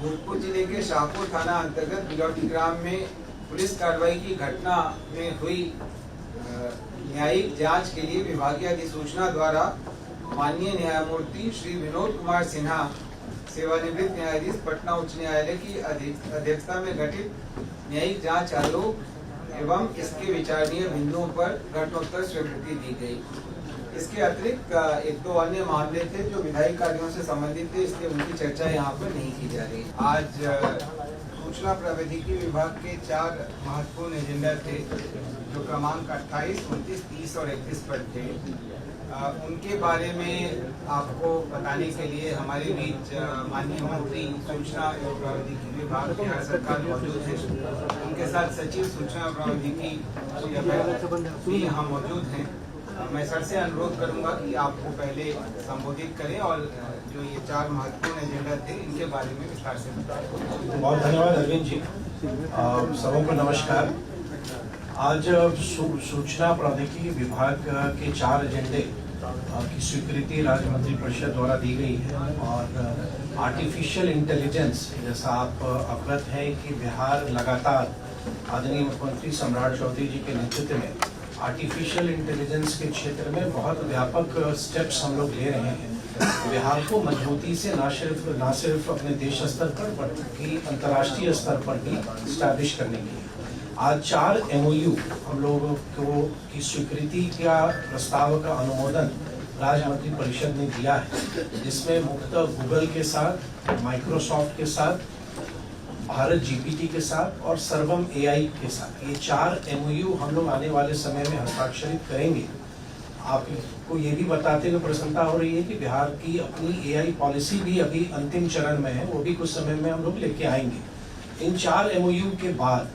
भोजपुर जिले के शाहपुर थाना अंतर्गत बिलौटी ग्राम में पुलिस कार्रवाई की घटना में हुई न्यायिक जांच के लिए विभागीय अधिसूचना द्वारा माननीय न्यायमूर्ति श्री विनोद कुमार सिन्हा सेवानिवृत्त न्यायाधीश पटना उच्च न्यायालय की अध्यक्षता में गठित न्यायिक जांच आयोग एवं इसके विचारणीय बिंदुओं पर घटनोत्तर स्वीकृति दी गई। इसके अतिरिक्त एक दो अन्य मामले थे जो विधायी कार्यों से संबंधित थे, इसलिए उनकी चर्चा यहाँ पर नहीं की जा रही। आज सूचना प्रौद्योगिकी विभाग के 4 महत्वपूर्ण एजेंडा थे जो क्रमांक 28, 29, 30 और 31 पर थे। उनके बारे में आपको बताने के लिए हमारे बीच माननीय मंत्री सूचना एवं प्रौद्योगिकी विभाग बिहार सरकार मौजूद है। उनके साथ सचिव सूचना प्रौद्योगिकी भी यहाँ मौजूद हैं। मैं सर से अनुरोध करूंगा कि आपको पहले संबोधित करें और जो ये 4 महत्वपूर्ण एजेंडा थे इनके बारे में विस्तार से बताएं। बहुत धन्यवाद अरविंद जी। सबों को नमस्कार। आज सूचना प्रौद्योगिकी विभाग के 4 एजेंडे की स्वीकृति राज्य मंत्री परिषद द्वारा दी गई है और आर्टिफिशियल इंटेलिजेंस, जैसा आप अवगत है कि बिहार लगातार आदरणीय मुख्यमंत्री सम्राट चौधरी जी के नेतृत्व में आर्टिफिशियल इंटेलिजेंस के क्षेत्र में बहुत व्यापक स्टेप्स हम लोग ले रहे हैं। बिहार को मजबूती से न सिर्फ अपने देश स्तर पर बल्कि अंतर्राष्ट्रीय स्तर पर भी स्टैब्लिश करने की। आज 4 MOU हम लोगों को की स्वीकृति का प्रस्ताव का अनुमोदन राज्य मंत्री परिषद ने दिया है, जिसमें मुख्यतः गूगल के साथ, माइक्रोसॉफ्ट के साथ, भारत GPT के साथ और सर्वम AI के साथ ये 4 MOU हम लोग आने वाले समय में हस्ताक्षरित करेंगे। आपको ये भी बताते हुए प्रसन्नता हो रही है कि बिहार की अपनी AI पॉलिसी भी अभी अंतिम चरण में है, वो भी कुछ समय में हम लोग लेके आएंगे। इन 4 MOU के बाद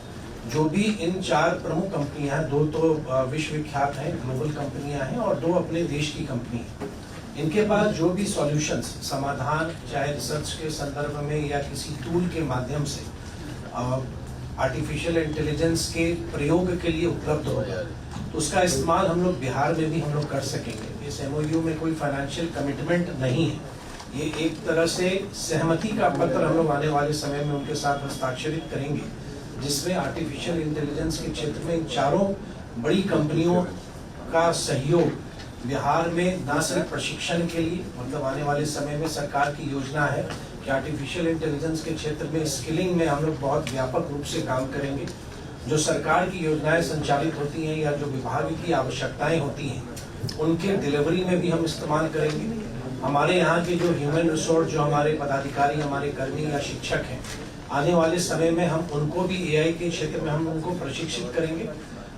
जो भी इन 4 प्रमुख कंपनियां हैं, 2 तो विश्वविख्यात हैं, ग्लोबल कंपनियां हैं और 2 अपने देश की कंपनी है। इनके बाद जो भी सॉल्यूशंस, समाधान, चाहे रिसर्च के संदर्भ में या किसी टूल के माध्यम से आर्टिफिशियल इंटेलिजेंस के प्रयोग के लिए उपलब्ध होगा, तो उसका इस्तेमाल हम लोग बिहार में भी हम लोग कर सकेंगे। इस MOU में कोई फाइनेंशियल कमिटमेंट नहीं है, ये एक तरह से सहमति का पत्र हम लोग आने वाले समय में उनके साथ हस्ताक्षरित करेंगे, जिसमें आर्टिफिशियल इंटेलिजेंस के क्षेत्र में इन 4 बड़ी कंपनियों का सहयोग बिहार में न सिर्फ प्रशिक्षण के लिए, मतलब आने वाले समय में सरकार की योजना है कि आर्टिफिशियल इंटेलिजेंस के क्षेत्र में स्किलिंग में हम लोग बहुत व्यापक रूप से काम करेंगे। जो सरकार की योजनाएं संचालित होती हैं या जो विभाग की आवश्यकताएं होती हैं उनके डिलीवरी में भी हम इस्तेमाल करेंगे। हमारे यहाँ के जो ह्यूमन रिसोर्स, जो हमारे पदाधिकारी, हमारे कर्मी या शिक्षक हैं, आने वाले समय में हम उनको भी AI के क्षेत्र में हम उनको प्रशिक्षित करेंगे।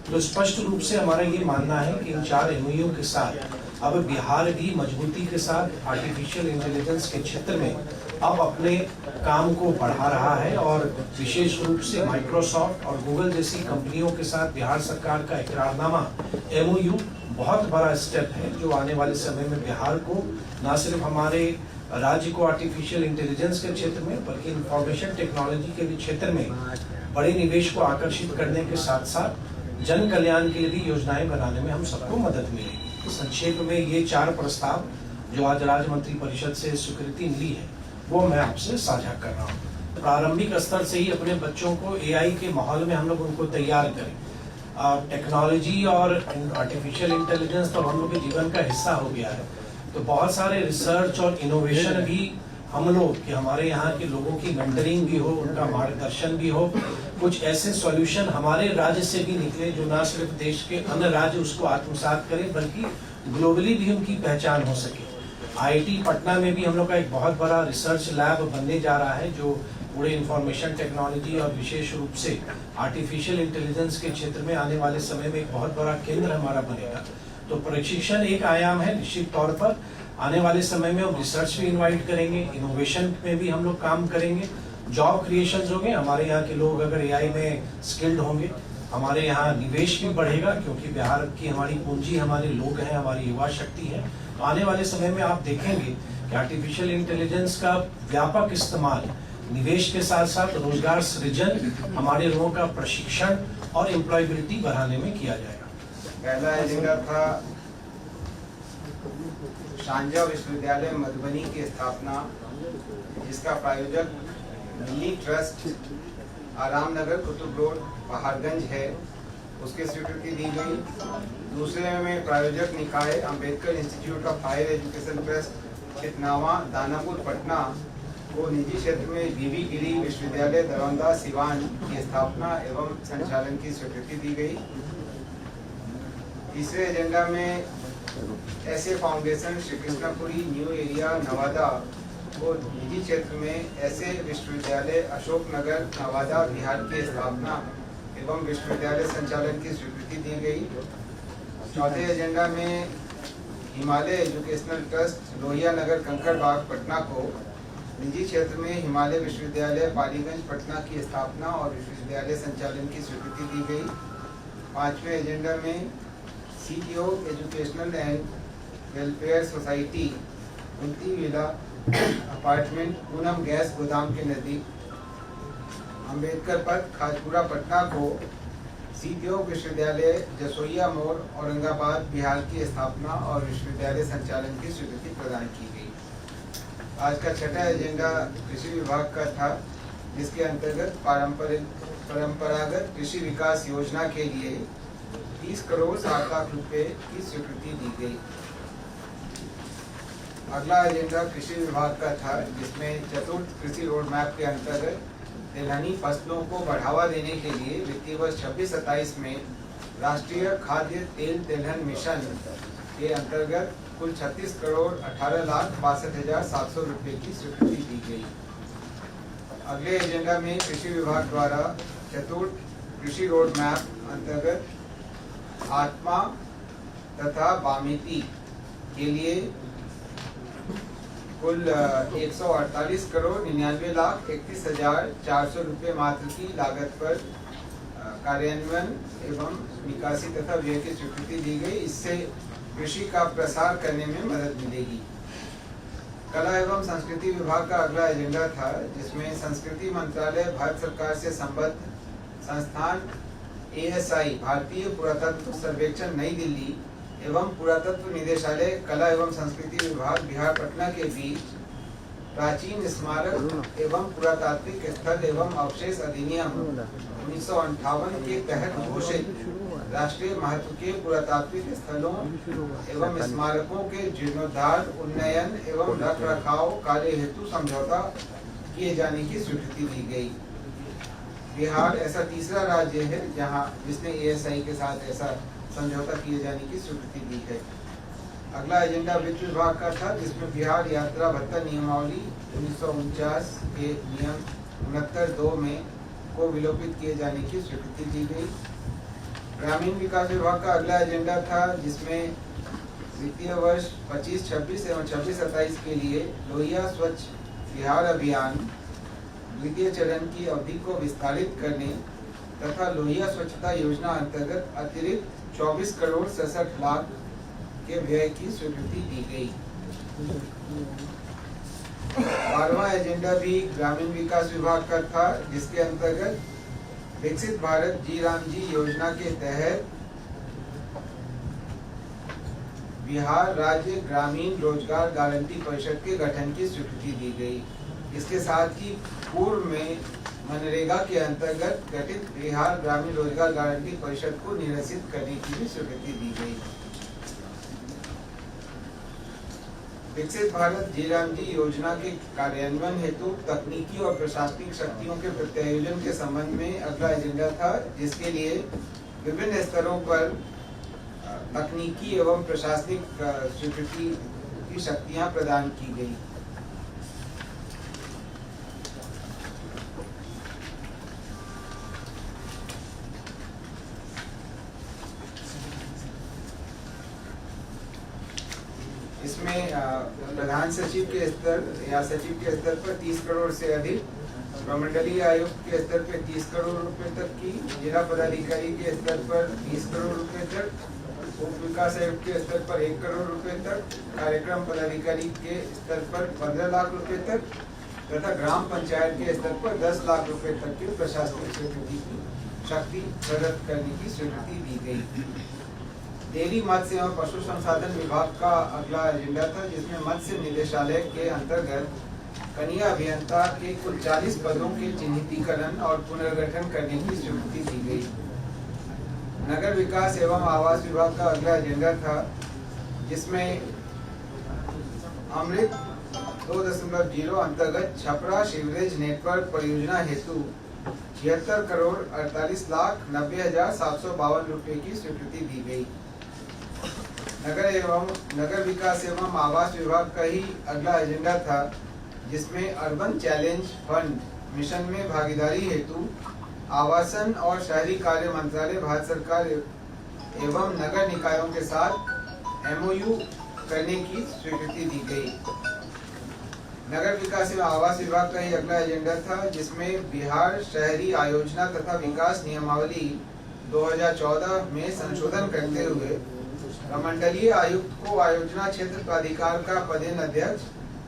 तो स्पष्ट रूप से हमारा ये मानना है कि इन 4 MOU के साथ अब बिहार भी मजबूती के साथ आर्टिफिशियल इंटेलिजेंस के क्षेत्र में अब अपने काम को बढ़ा रहा है और विशेष रूप से माइक्रोसॉफ्ट और गूगल जैसी कंपनियों के साथ बिहार सरकार का इकरारनामा MOU बहुत बड़ा स्टेप है, जो आने वाले समय में बिहार को न सिर्फ हमारे राज्य को आर्टिफिशियल इंटेलिजेंस के क्षेत्र में बल्कि इंफॉर्मेशन टेक्नोलॉजी के भी क्षेत्र में बड़े निवेश को आकर्षित करने के साथ साथ जन कल्याण के लिए भी योजनाएं बनाने में हम सबको मदद मिलेगी। संक्षेप में ये 4 प्रस्ताव जो आज राज्य मंत्री परिषद से स्वीकृति मिली है वो मैं आपसे साझा कर रहा हूँ। प्रारंभिक स्तर से ही अपने बच्चों को AI के माहौल में हम लोग उनको तैयार करें। टेक्नोलॉजी और आर्टिफिशियल इंटेलिजेंस तो हम लोग के जीवन का हिस्सा हो गया है, तो बहुत सारे रिसर्च और इनोवेशन भी हम लोग कि हमारे यहाँ के लोगों की मेंटरिंग भी हो, उनका मार्गदर्शन भी हो, कुछ ऐसे सॉल्यूशन हमारे राज्य से भी निकले जो न सिर्फ देश के अन्य राज्य उसको आत्मसात करें बल्कि ग्लोबली भी उनकी पहचान हो सके। IIT पटना में भी हम लोग का एक बहुत बड़ा रिसर्च लैब बनने जा रहा है जो पूरे इंफॉर्मेशन टेक्नोलॉजी और विशेष रूप से आर्टिफिशियल इंटेलिजेंस के क्षेत्र में आने वाले समय में एक बहुत बड़ा केंद्र हमारा बनेगा। तो प्रशिक्षण एक आयाम है, निश्चित तौर पर आने वाले समय में हम रिसर्च भी इन्वाइट करेंगे, इनोवेशन में भी हम लोग काम करेंगे, जॉब क्रिएशन होंगे। हमारे यहाँ के लोग अगर AI में स्किल्ड होंगे, हमारे यहाँ निवेश भी बढ़ेगा क्योंकि बिहार की हमारी पूंजी हमारे लोग हैं, हमारी युवा शक्ति है। तो आने वाले समय में आप देखेंगे कि आर्टिफिशियल इंटेलिजेंस का व्यापक इस्तेमाल निवेश के साथ साथ रोजगार सृजन, हमारे लोगों का प्रशिक्षण और एम्प्लॉयबिलिटी बढ़ाने में किया जाएगा। पहला एजेंडा था शांजा विश्वविद्यालय मधुबनी की स्थापना, जिसका प्रायोजक मिल्ली ट्रस्ट आराम नगर कुतुब रोड पहाड़गंज है, उसकी स्वीकृति दी गई। दूसरे में प्रायोजक निकाय Ambedkar institute of higher education trust Chitnawa Danapur Patna को निजी क्षेत्र में बीबी गिरी विश्वविद्यालय दरौंदा सिवान की स्थापना एवं संचालन की स्वीकृति दी गई। तीसरे एजेंडा में ऐसे foundation Shri Krishnapuri new area Nawada को निजी क्षेत्र में ऐसे विश्वविद्यालय अशोकनगर नवादा बिहार की स्थापना एवं विश्वविद्यालय संचालन की स्वीकृति दी गई। चौथे एजेंडा में हिमालय एजुकेशनल ट्रस्ट लोहिया नगर कंकड़बाग पटना को निजी क्षेत्र में हिमालय विश्वविद्यालय पालीगंज पटना की स्थापना और विश्वविद्यालय संचालन की स्वीकृति दी गई। पांचवें एजेंडा में CTO educational and welfare society 29 villa apartment Poonam gas गोदाम के नजदीक अंबेडकर पथ खाजपुरा पटना को CTO विश्वविद्यालय जसोइया मोड़ औरंगाबाद बिहार की स्थापना और विश्वविद्यालय संचालन की स्वीकृति प्रदान की गई। आज का छठा एजेंडा कृषि विभाग का था, जिसके अंतर्गत परंपरागत कृषि विकास योजना के लिए 30 करोड़ 60 लाख रुपए की स्वीकृति दी गई। अगला एजेंडा कृषि विभाग का था, जिसमें चतुर्थ कृषि रोड मैप के अंतर्गत तिलहनी फसलों को बढ़ावा देने के लिए वित्तीय वर्ष 26-27 में राष्ट्रीय खाद्य तेल तिलहन मिशन के अंतर्गत कुल 36 करोड़ 18 लाख 62,700 रुपए की स्वीकृति दी गई। अगले एजेंडा में कृषि विभाग द्वारा चतुर्थ कृषि रोड मैप अंतर्गत आत्मा तथा बामिती के लिए कुल 148 करोड़ 99 लाख 31,400 रुपए मात्र की लागत पर कार्यान्वयन एवं निकासी तथा व्यय की स्वीकृति दी गई। इससे कृषि का प्रसार करने में मदद मिलेगी। कला एवं संस्कृति विभाग का अगला एजेंडा था, जिसमें संस्कृति मंत्रालय भारत सरकार से संबद्ध संस्थान ASI भारतीय पुरातत्व सर्वेक्षण नई दिल्ली एवं पुरातत्व निदेशालय कला एवं संस्कृति विभाग बिहार पटना के बीच प्राचीन स्मारक एवं पुरातात्विक स्थल एवं अवशेष अधिनियम 1958 के तहत घोषित राष्ट्रीय महत्व के पुरातात्विक स्थलों एवं स्मारकों के जीर्णोद्धार उन्नयन एवं रख रखाव कार्य हेतु समझौता किए जाने की स्वीकृति दी गई। बिहार ऐसा तीसरा राज्य है जहां जिसने ASI के साथ ऐसा समझौता किए जाने की स्वीकृति दी है। अगला एजेंडा वित्त विभाग का था, जिसमें बिहार यात्रा भत्ता नियमावली 1949 के नियम 69(2) में को विलोपित किए जाने की स्वीकृति दी गई। ग्रामीण विकास विभाग का अगला एजेंडा था, जिसमें वित्तीय वर्ष 25-26 एवं 26-27 के लिए लोहिया स्वच्छ बिहार अभियान द्वितीय चरण की अवधि को विस्तारित करने तथा लोहिया स्वच्छता योजना अंतर्गत अतिरिक्त 24 करोड़ 67 लाख के व्यय की स्वीकृति दी गई। 12वां एजेंडा भी ग्रामीण विकास विभाग का था, जिसके अंतर्गत विकसित भारत जी राम जी योजना के तहत बिहार राज्य ग्रामीण रोजगार गारंटी परिषद के गठन की स्वीकृति दी गई। इसके साथ ही पूर्व में मनरेगा के अंतर्गत गठित बिहार ग्रामीण रोजगार गारंटी परिषद को निरसित करने की भी स्वीकृति दी गई। विकसित भारत जी राम जी योजना के कार्यान्वयन हेतु तकनीकी और प्रशासनिक शक्तियों के प्रत्यायोजन के संबंध में अगला एजेंडा था, जिसके लिए विभिन्न स्तरों पर तकनीकी एवं प्रशासनिक स्वीकृति की शक्तियां प्रदान की गई। इसमें प्रधान सचिव के स्तर या सचिव के स्तर पर 30 करोड़ से अधिक, प्रमंडलीय आयुक्त के स्तर पर 30 करोड़ रुपए तक की, जिला पदाधिकारी के स्तर पर 20 करोड़ रुपए तक, उप विकास आयुक्त के स्तर पर 1 करोड़ रुपए तक, कार्यक्रम पदाधिकारी के स्तर पर 15 लाख रुपए तक तथा ग्राम पंचायत के स्तर पर 10 लाख रुपए तक की प्रशासनिक स्वीकृति की शक्ति प्रदत्त करने की स्वीकृति दी गई। डेयरी मत्स्य एवं पशु संसाधन विभाग का अगला एजेंडा था, जिसमें मत्स्य निदेशालय के अंतर्गत कनीय अभियंता के कुल 40 पदों के चिन्हितीकरण और पुनर्गठन करने की स्वीकृति दी गई। नगर विकास एवं आवास विभाग का अगला एजेंडा था, जिसमें अमृत 2.0 अंतर्गत छपरा सीवरेज नेटवर्क परियोजना हेतु 76 करोड़ 48,90,752 रुपए की स्वीकृति दी गई। नगर विकास एवं आवास विभाग का ही अगला एजेंडा था, जिसमें अर्बन चैलेंज फंड मिशन में भागीदारी हेतु आवासन और शहरी कार्य मंत्रालय भारत सरकार एवं नगर निकायों के साथ MOU करने की स्वीकृति दी गई। नगर विकास एवं आवास विभाग का ही अगला एजेंडा था, जिसमें बिहार शहरी आयोजना तथा विकास नियमावली 2014 में संशोधन करते हुए प्रमंडलीय आयुक्त को आयोजना क्षेत्र प्राधिकार का पदेन अध्यक्ष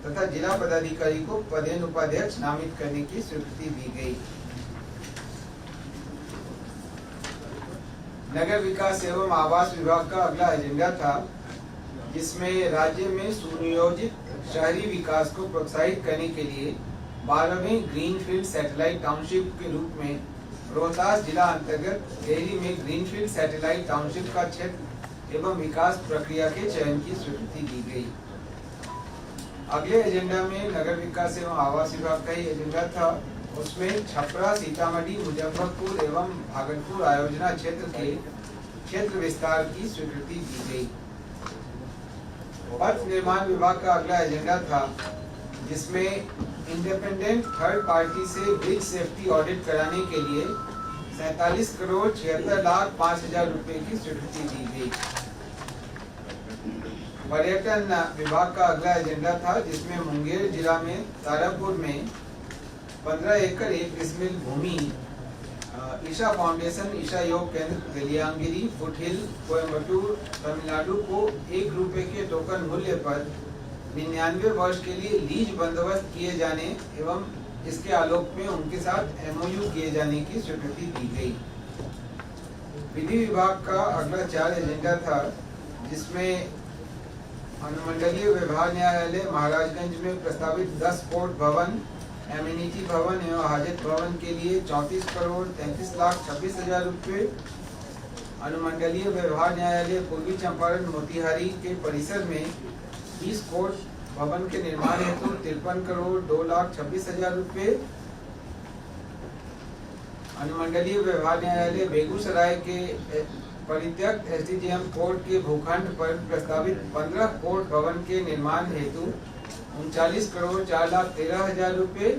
तथा जिला पदाधिकारी को पदेन उपाध्यक्ष नामित करने की स्वीकृति दी गई। नगर विकास एवं आवास विभाग का अगला एजेंडा था, जिसमें राज्य में सुनियोजित शहरी विकास को प्रोत्साहित करने के लिए 12वें ग्रीनफील्ड सैटेलाइट टाउनशिप के रूप में रोहतास जिला अंतर्गत डेहरी में ग्रीनफील्ड सैटेलाइट टाउनशिप का क्षेत्र एवं विकास प्रक्रिया के चयन की स्वीकृति दी गई। अगले एजेंडा में नगर विकास एवं आवास विभाग का ही एजेंडा था, उसमें छपरा, सीतामढ़ी, मुजफ्फरपुर एवं भागलपुर आयोजना क्षेत्र के क्षेत्र विस्तार की स्वीकृति दी गई। पथ निर्माण विभाग का अगला एजेंडा था, जिसमें इंडिपेंडेंट थर्ड पार्टी से ब्रिज सेफ्टी ऑडिट कराने के लिए 47 करोड़ 76,05,000 रुपए की स्वीकृति दी गई। पर्यटन विभाग का अगला एजेंडा था, जिसमें मुंगेर जिला में तारापुर में 15 एकड़ 1 डिसमिल भूमि ईशा फाउंडेशन ईशा योग केंद्र गलियांगिरी फुटहिल कोयम्बटूर तमिलनाडु को 1 रुपए के टोकन मूल्य पर 99 वर्ष के लिए लीज बंदोबस्त किए जाने एवं इसके आलोक में उनके साथ MOU किए जाने की स्वीकृति दी गई। विधि विभाग का अगला 4 एजेंडा था, जिसमें अनुमंडलीय व्यवहार न्यायालय महाराजगंज में प्रस्तावित 10 कोर्ट भवन, एमिनिटी भवन एवं हाजत भवन के लिए 34 करोड़ 33,26,000 रुपए, अनुमंडलीय व्यवहार न्यायालय पूर्वी चंपारण मोतिहारी के परिसर में 20 कोर्ट भवन के निर्माण हेतु 53 करोड़ 2,26,000 रुपए, अनुमंडलीय व्यवहार न्यायालय बेगूसराय के परित्यक्त SDGM कोर्ट के भूखंड पर प्रस्तावित 15 कोर्ट भवन के निर्माण हेतु 39 करोड़ 4,13,000 रुपए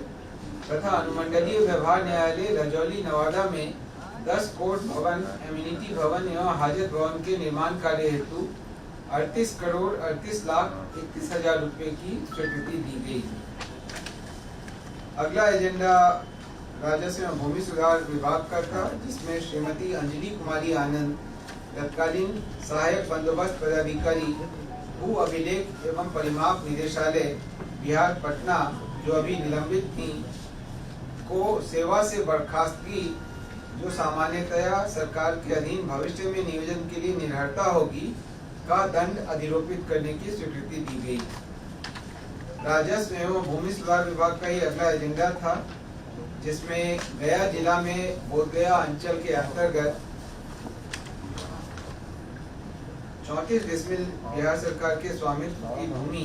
तथा अनुमंडलीय व्यवहार न्यायालय रजौली नवादा में 10 कोर्ट भवन, एमिनिटी भवन एवं हाजत भवन के निर्माण कार्य हेतु 38 करोड़ 38,31,000 रुपए की स्वीकृति दी गई। अगला एजेंडा राजस्व एवं भूमि सुधार विभाग का था, जिसमें श्रीमती अंजलि कुमारी आनंद तत्कालीन सहायक बंदोबस्त पदाधिकारी भू अभिलेख एवं परिमाप निदेशालय बिहार पटना, जो अभी निलंबित थी, को सेवा से बर्खास्तगी जो सामान्यतया सरकार के अधीन भविष्य में नियोजन के लिए निर्भरता होगी का दंड अधिरोपित करने की स्वीकृति दी गई। राजस्व एवं भूमि सुधार विभाग का ही अगला एजेंडा था, जिसमें गया जिला में बोधगया अंचल के अंतर्गत 34 डिसमिल बिहार सरकार के स्वामित्व की भूमि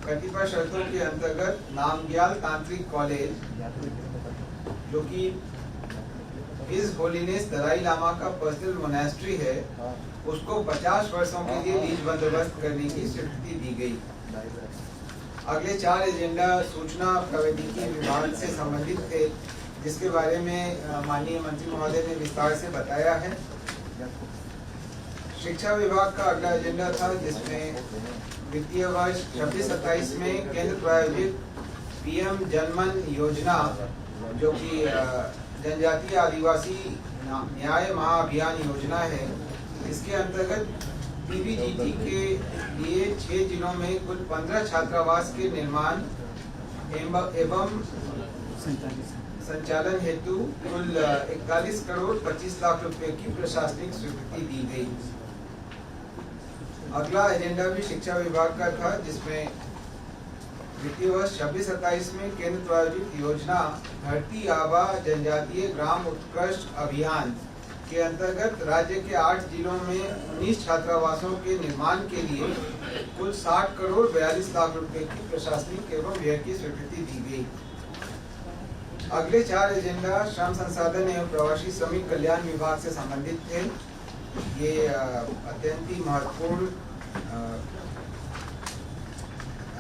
कतिपय शर्तों के अंतर्गत नामग्याल तांत्रिक कॉलेज, जो कि हिज होलीनेस दलाई लामा का पर्सनल मोनेस्ट्री है, उसको 50 वर्षों के लिए लीज बंदोबस्त करने की स्वीकृति दी गई। अगले 4 एजेंडा सूचना प्रौद्योगिकी विभाग से संबंधित थे, जिसके बारे में माननीय मंत्री महोदय ने विस्तार से बताया है। शिक्षा विभाग का अगला एजेंडा था, जिसमें वित्तीय वर्ष 26-27 में केंद्र प्रायोजित PM जनमन योजना, जो कि जनजातीय आदिवासी न्याय महाअभियान योजना है, इसके अंतर्गत PBGT के लिए 6 जिलों में कुल 15 छात्रावास के निर्माण एवं संचालन हेतु कुल 41 करोड़ 25 लाख रुपए की प्रशासनिक स्वीकृति दी गई। अगला एजेंडा भी शिक्षा विभाग का था, जिसमें वित्तीय वर्ष 26-27 में केंद्र प्रायोजित योजना धरती आबा जनजातीय ग्राम उत्कृष्ट अभियान के अंतर्गत राज्य के 8 जिलों में 19 छात्रावासों के निर्माण के लिए कुल 60 करोड़ 42 लाख रुपए की प्रशासनिक एवं व्यय की स्वीकृति दी गई। अगले 4 एजेंडा श्रम संसाधन एवं प्रवासी श्रमिक कल्याण विभाग से संबंधित थे। ये अत्यंत ही महत्वपूर्ण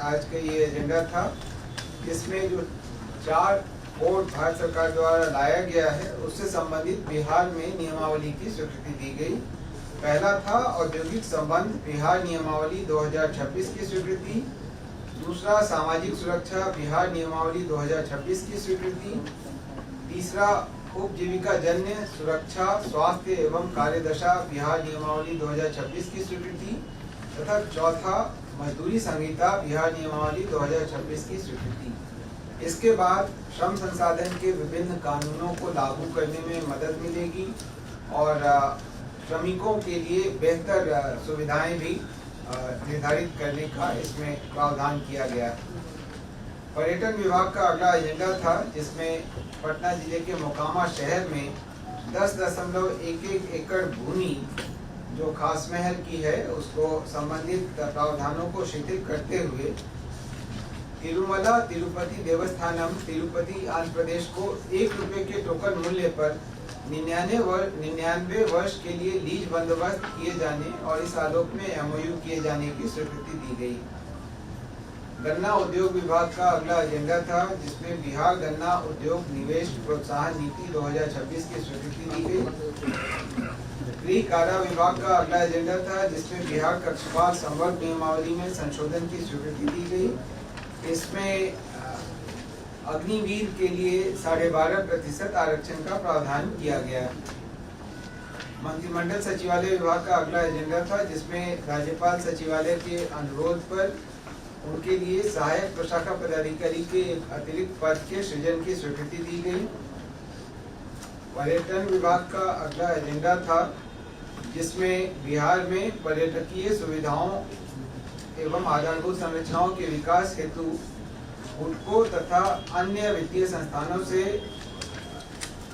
आज का ये एजेंडा था, जिसमें जो 4 कोड भारत सरकार द्वारा लाया गया है उससे संबंधित बिहार में नियमावली की स्वीकृति दी गई। पहला था औद्योगिक संबंध बिहार नियमावली 2026 की स्वीकृति। दूसरा सामाजिक सुरक्षा बिहार नियमावली 2026 की स्वीकृति। तीसरा उपजीविका जन्य सुरक्षा स्वास्थ्य एवं कार्यदशा बिहार नियमावली 2026 की स्वीकृति तथा चौथा मजदूरी संहिता बिहार नियमावली 2026 की स्वीकृति। इसके बाद श्रम संसाधन के विभिन्न कानूनों को लागू करने में मदद मिलेगी और श्रमिकों के लिए बेहतर सुविधाएं भी निर्धारित करने का इसमें प्रावधान किया गया। पर्यटन विभाग का अगला एजेंडा था, जिसमें पटना जिले के मोकामा शहर में 10.11 एकड़ भूमि जो खास महल की है उसको संबंधित प्रावधानों को शिथिल करते हुए तिरुमला तिरुपति देवस्थानम तिरुपति आंध्र प्रदेश को 1 रुपए के टोकन मूल्य पर 99 वर्ष के लिए लीज बंदोबस्त किए जाने और इस आलोक में एमओयू किए जाने की स्वीकृति दी गई। गन्ना उद्योग विभाग का अगला एजेंडा था, जिसमें बिहार गन्ना उद्योग निवेश प्रोत्साहन नीति 2026 की स्वीकृति दी गई। गृह कारा विभाग का अगला एजेंडा था, जिसमें बिहार कक्षपाल संवर्ग नियमावली में संशोधन की स्वीकृति दी गई। इसमें अग्निवीर के लिए 12.5% आरक्षण का प्रावधान किया गया। मंत्रिमंडल सचिवालय विभाग का अगला एजेंडा था, जिसमें राज्यपाल सचिवालय के अनुरोध पर उनके लिए सहायक प्रशाखा पदाधिकारी के अतिरिक्त पद के सृजन की स्वीकृति दी गई। पर्यटन विभाग का अगला एजेंडा था, जिसमें बिहार में पर्यटकीय सुविधाओं एवं आधारभूत संरचनाओं के विकास हेतु हुडको तथा अन्य वित्तीय संस्थानों से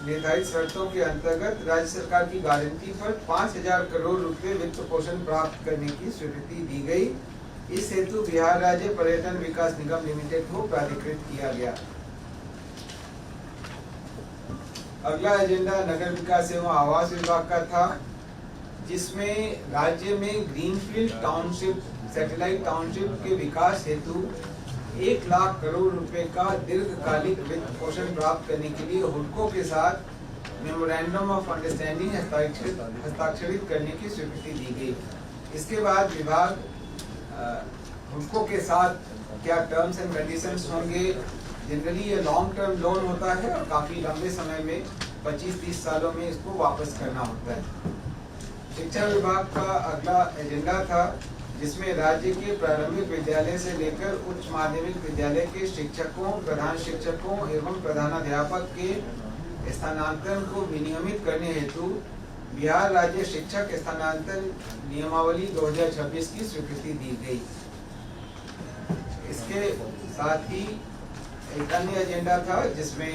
निर्धारित शर्तों के अंतर्गत राज्य सरकार की गारंटी पर 5,000 करोड़ रुपए वित्त पोषण प्राप्त करने की स्वीकृति दी गई। इस हेतु बिहार राज्य पर्यटन विकास निगम लिमिटेड को प्राधिकृत किया गया। अगला एजेंडा नगर विकास एवं आवास विभाग का था, जिसमें राज्य में ग्रीनफील्ड टाउनशिप सैटेलाइट टाउनशिप के विकास हेतु 1 लाख करोड़ रुपए का दीर्घकालिक वित्त पोषण प्राप्त करने के लिए हुडको के साथ मेमोरेंडम ऑफ अंडरस्टैंडिंग हस्ताक्षरित करने की स्वीकृति दी गई। इसके बाद विभाग हुडको के साथ क्या टर्म्स एंड कंडीशंस होंगे। जनरली ये लॉन्ग टर्म लोन होता है और काफी लंबे समय में 25-30 सालों में इसको वापस करना होता है। शिक्षा विभाग का अगला एजेंडा था, जिसमें राज्य के प्रारंभिक विद्यालय से लेकर उच्च माध्यमिक विद्यालय के शिक्षकों, प्रधान शिक्षकों एवं प्रधानाध्यापक के स्थानांतरण को विनियमित करने हेतु बिहार राज्य शिक्षक स्थानांतरण नियमावली 2026 की स्वीकृति दी गई। इसके साथ ही एक अन्य एजेंडा था, जिसमें